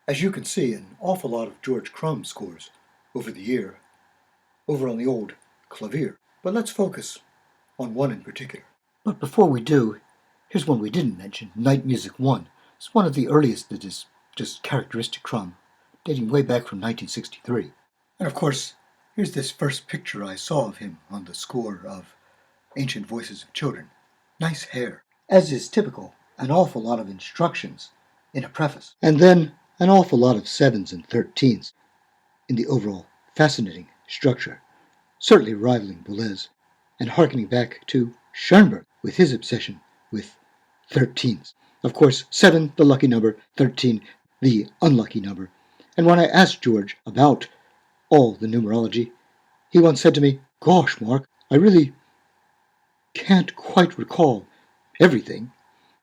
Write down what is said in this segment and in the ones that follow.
As you can see, an awful lot of George Crumb scores over the year, over on the old clavier. But let's focus on one in particular. But before we do, here's one we didn't mention, Night Music 1. It's one of the earliest that is just characteristic Crumb, dating way back from 1963. And of course, here's this first picture I saw of him on the score of Ancient Voices of Children. Nice hair. As is typical, an awful lot of instructions in a preface. And then an awful lot of 7s and 13s in the overall fascinating structure, certainly rivaling Boulez, and harkening back to Schoenberg with his obsession with 13s. Of course, 7, the lucky number, 13, the unlucky number. And when I asked George about all the numerology, he once said to me, "Gosh, Mark, I really can't quite recall everything.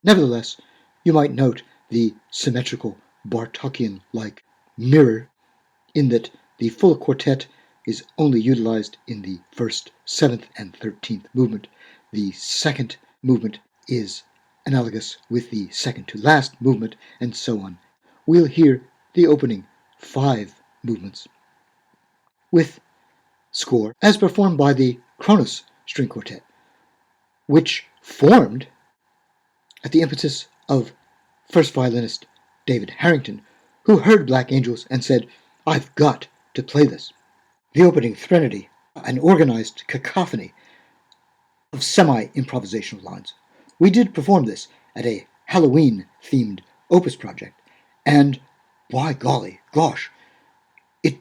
Nevertheless, you might note the symmetrical Bartokian-like mirror in that the full quartet is only utilized in the first, 7th, and 13th movement. The second movement is analogous with the second to last movement, and so on. We'll hear the opening 5 movements with score as performed by the Kronos String Quartet, which formed at the impetus of first violinist David Harrington, who heard Black Angels and said, "I've got to play this." The opening threnody, an organized cacophony of semi-improvisational lines. We did perform this at a Halloween-themed Opus project, and by golly, gosh, it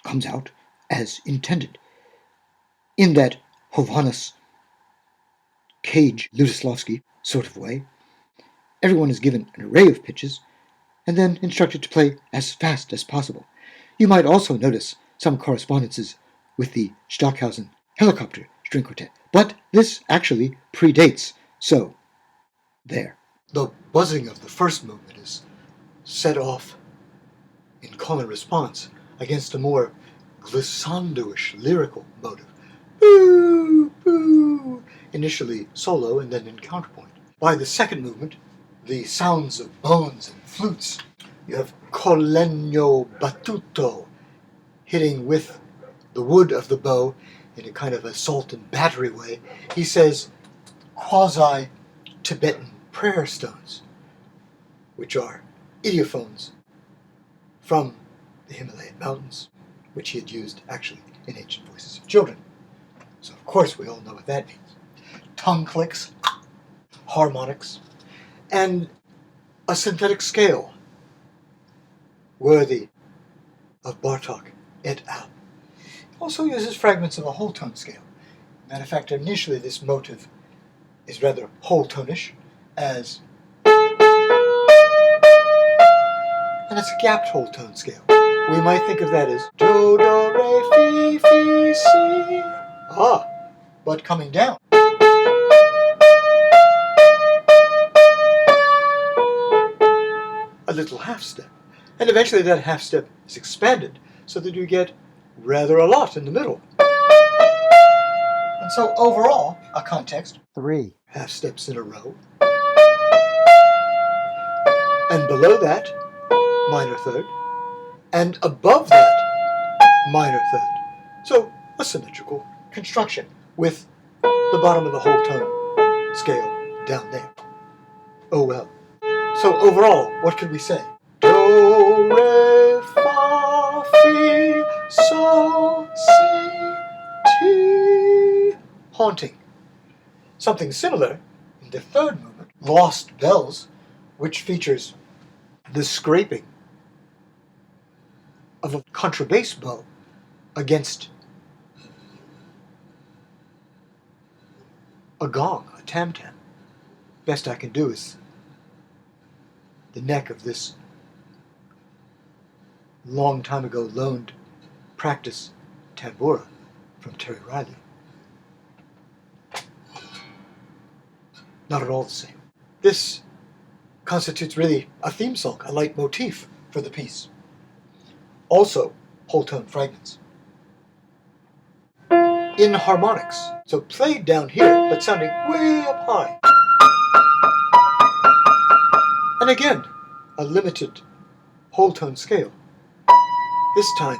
comes out as intended, in that Hovannes Cage Ludislavsky sort of way. Everyone is given an array of pitches, and then instructed to play as fast as possible. You might also notice some correspondences with the Stockhausen Helicopter String Quartet, but this actually predates, so there. The buzzing of the first movement is set off in common response against a more glissando-ish lyrical motive. Boo, boo, initially solo and then in counterpoint. By the second movement, the sounds of bones and flutes. You have Collegno battuto, hitting with the wood of the bow in a kind of assault and battery way. He says quasi-Tibetan prayer stones, which are idiophones from the Himalayan mountains, which he had used actually in Ancient Voices of Children. So of course we all know what that means. Tongue clicks, harmonics, and a synthetic scale worthy of Bartók et al. He also uses fragments of a whole tone scale. Matter of fact, initially this motive is rather whole tonish, as, and it's a gapped whole tone scale. We might think of that as do, do, re, fi, fi, si. But coming down. A little half step. And eventually that half step is expanded so that you get rather a lot in the middle. And so overall, a context, 3 half steps in a row. And below that, minor third. And above that, minor third. So a symmetrical construction with the bottom of the whole tone scale down there. Oh well. So overall, what could we say? Do, re, fa, fi, sol, si, ti. Haunting. Something similar in the third movement, Lost Bells, which features the scraping of a contrabass bow against a gong, a tam-tam. Best I can do is the neck of this long time ago loaned practice tambura from Terry Riley. Not at all the same. This constitutes really a theme song, a leitmotif for the piece. Also, whole tone fragments. In harmonics, so played down here, but sounding way up high. And again, a limited whole tone scale. This time,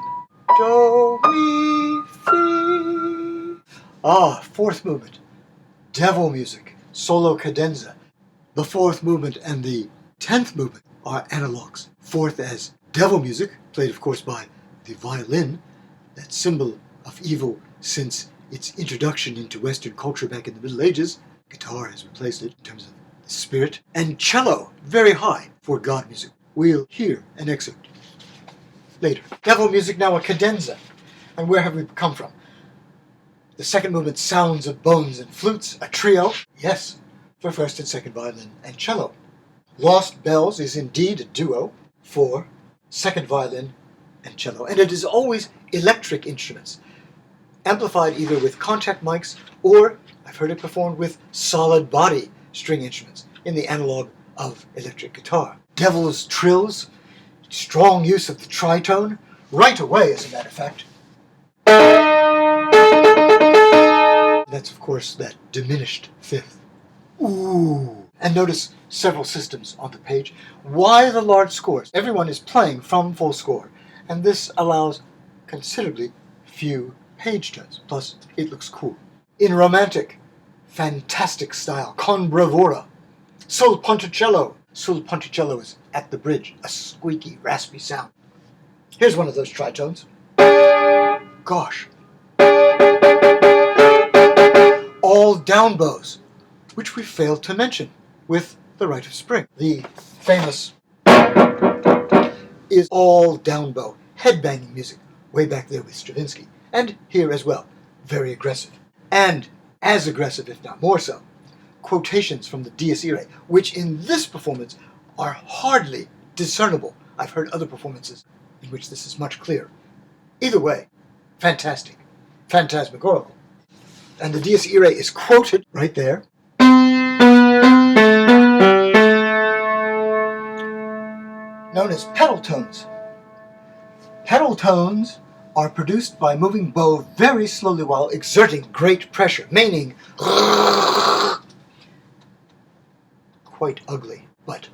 do, mi, fi. Ah, fourth movement, devil music, solo cadenza. The fourth movement and the 10th movement are analogs. Fourth as devil music, played of course by the violin, that symbol of evil since its introduction into Western culture back in the Middle Ages. Guitar has replaced it in terms of the spirit. And cello, very high for God music. We'll hear an excerpt later. Devil music, now a cadenza. And where have we come from? The second movement, sounds of bones and flutes, a trio. Yes, for first and second violin and cello. Lost Bells is indeed a duo for second violin and cello. And it is always electric instruments, amplified either with contact mics or, I've heard it performed with solid body string instruments in the analog of electric guitar. Devil's Trills, strong use of the tritone, right away as a matter of fact. That's of course that diminished fifth. Ooh. And notice several systems on the page. Why the large scores? Everyone is playing from full score, and this allows considerably few page turns. Plus, it looks cool. In romantic, fantastic style, con bravura. Sul ponticello. Sul ponticello is at the bridge, a squeaky, raspy sound. Here's one of those tritones. Gosh. All down bows, which we failed to mention with the Rite of Spring. The famous is all down bow, headbanging music, way back there with Stravinsky. And here as well, very aggressive. And as aggressive, if not more so, quotations from the Dies Irae, which in this performance are hardly discernible. I've heard other performances in which this is much clearer. Either way, fantastic, phantasmagorical. And the Dies Irae is quoted right there. Known as pedal tones. Pedal tones are produced by moving bow very slowly while exerting great pressure, meaning quite ugly, but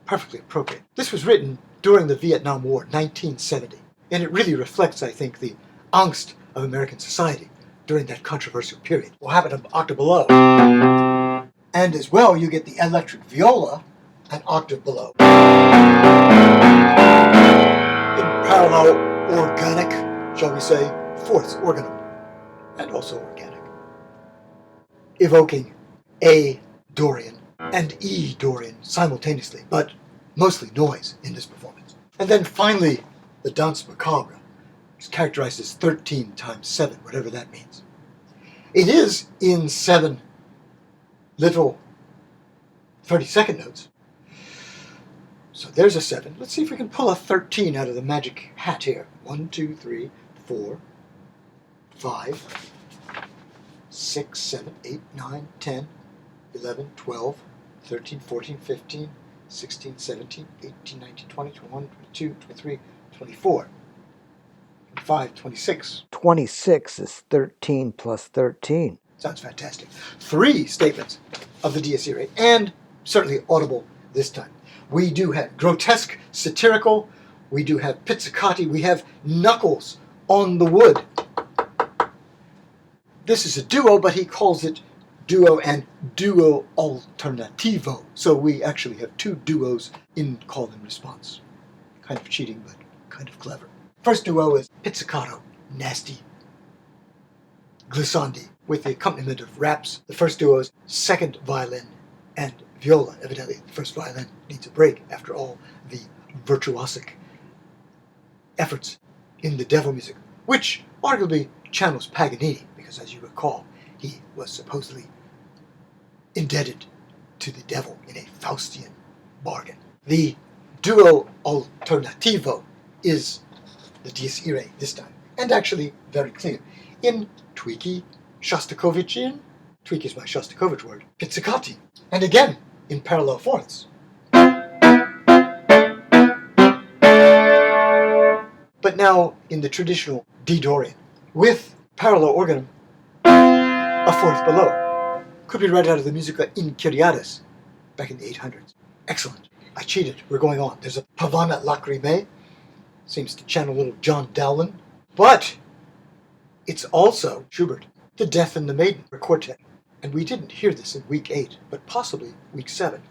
perfectly appropriate. This was written during the Vietnam War, 1970, and it really reflects, I think, the angst of American society during that controversial period. We'll have it an octave below. And as well, you get the electric viola an octave below. In parallel, organic, shall we say, fourths organum, and also organic, evoking A Dorian and E Dorian simultaneously, but mostly noise in this performance. And then finally, the Danse Macabre is characterized as 13 times 7, whatever that means. It is in 7 little 30-second notes. So there's a 7. Let's see if we can pull a 13 out of the magic hat here. 1, 2, 3, 4, 5, 6, 7, 8, 9, 10, 11, 12, 13, 14, 15, 16, 17, 18, 19, 20, 21, 22, 23, 24, 25, 26. 26 is 13 plus 13. Sounds fantastic. 3 statements of the Dies Irae, and certainly audible this time. We do have grotesque, satirical, we do have pizzicati, we have knuckles on the wood. This is a duo, but he calls it duo and duo alternativo. So we actually have 2 duos in call and response. Kind of cheating, but kind of clever. First duo is pizzicato, nasty, glissandi, with the accompaniment of raps. The first duo is second violin and viola. Evidently, the first violin needs a break after all the virtuosic efforts in the devil music, which arguably channels Paganini, because as you recall, he was supposedly indebted to the devil in a Faustian bargain. The duo alternativo is the Dies Irae this time, and actually very clear. In Tweaky Shostakovichian, Tweaky is my Shostakovich word, pizzicati, and again in parallel fourths. But now in the traditional D Dorian, with parallel organum, a fourth below. Could be right out of the Musica Incuriatus back in the 800s. Excellent. I cheated. We're going on. There's a Pavana Lacrimée. Seems to channel a little John Dowland. But it's also Schubert, The Death and the Maiden, for quartet. And we didn't hear this in week 8, but possibly week 7.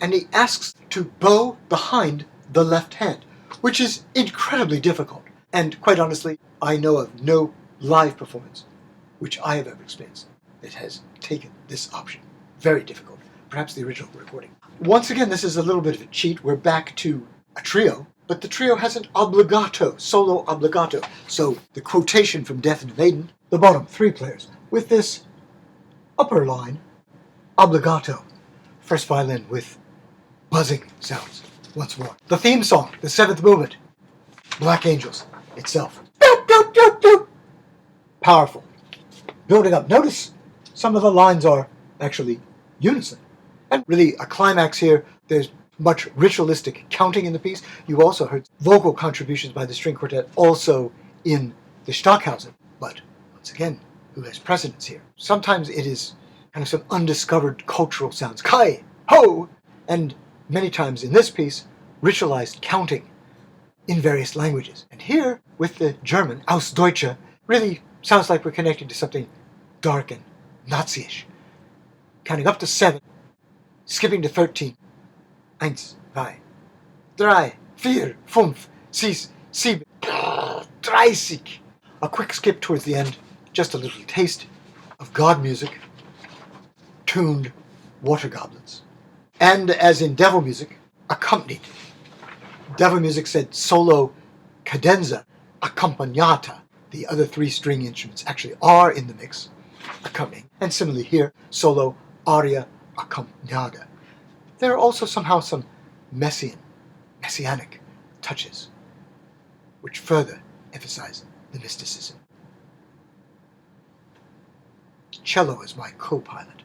And he asks to bow behind the left hand, which is incredibly difficult. And quite honestly, I know of no live performance which I have ever experienced that has taken this option. Very difficult. Perhaps the original recording. Once again, this is a little bit of a cheat. We're back to a trio, but the trio has an obbligato, solo obbligato. So the quotation from Death and the Maiden, the bottom 3 players, with this upper line, obbligato. First violin with buzzing sounds once more. The theme song, the 7th movement, Black Angels itself. Doop, doop, doop, doop. Powerful. Building up. Notice some of the lines are actually unison. And really a climax here. There's much ritualistic counting in the piece. You also heard vocal contributions by the string quartet also in the Stockhausen. But once again, who has precedence here? Sometimes it is kind of some undiscovered cultural sounds. Kai, ho! And many times in this piece, ritualized counting in various languages. And here, with the German, Aus Deutsche, really sounds like we're connecting to something dark and Nazi-ish. Counting up to 7, skipping to 13. 1, 2, 3, 4, 5, 6, 7, 30. A quick skip towards the end, just a little taste of God music, tuned water goblets. And as in devil music, accompanied. Devil music said solo cadenza accompagnata. The other 3 string instruments actually are in the mix, accompanying. And similarly here, solo aria accompagnata. There are also somehow some messianic touches, which further emphasize the mysticism. Cello is my co-pilot.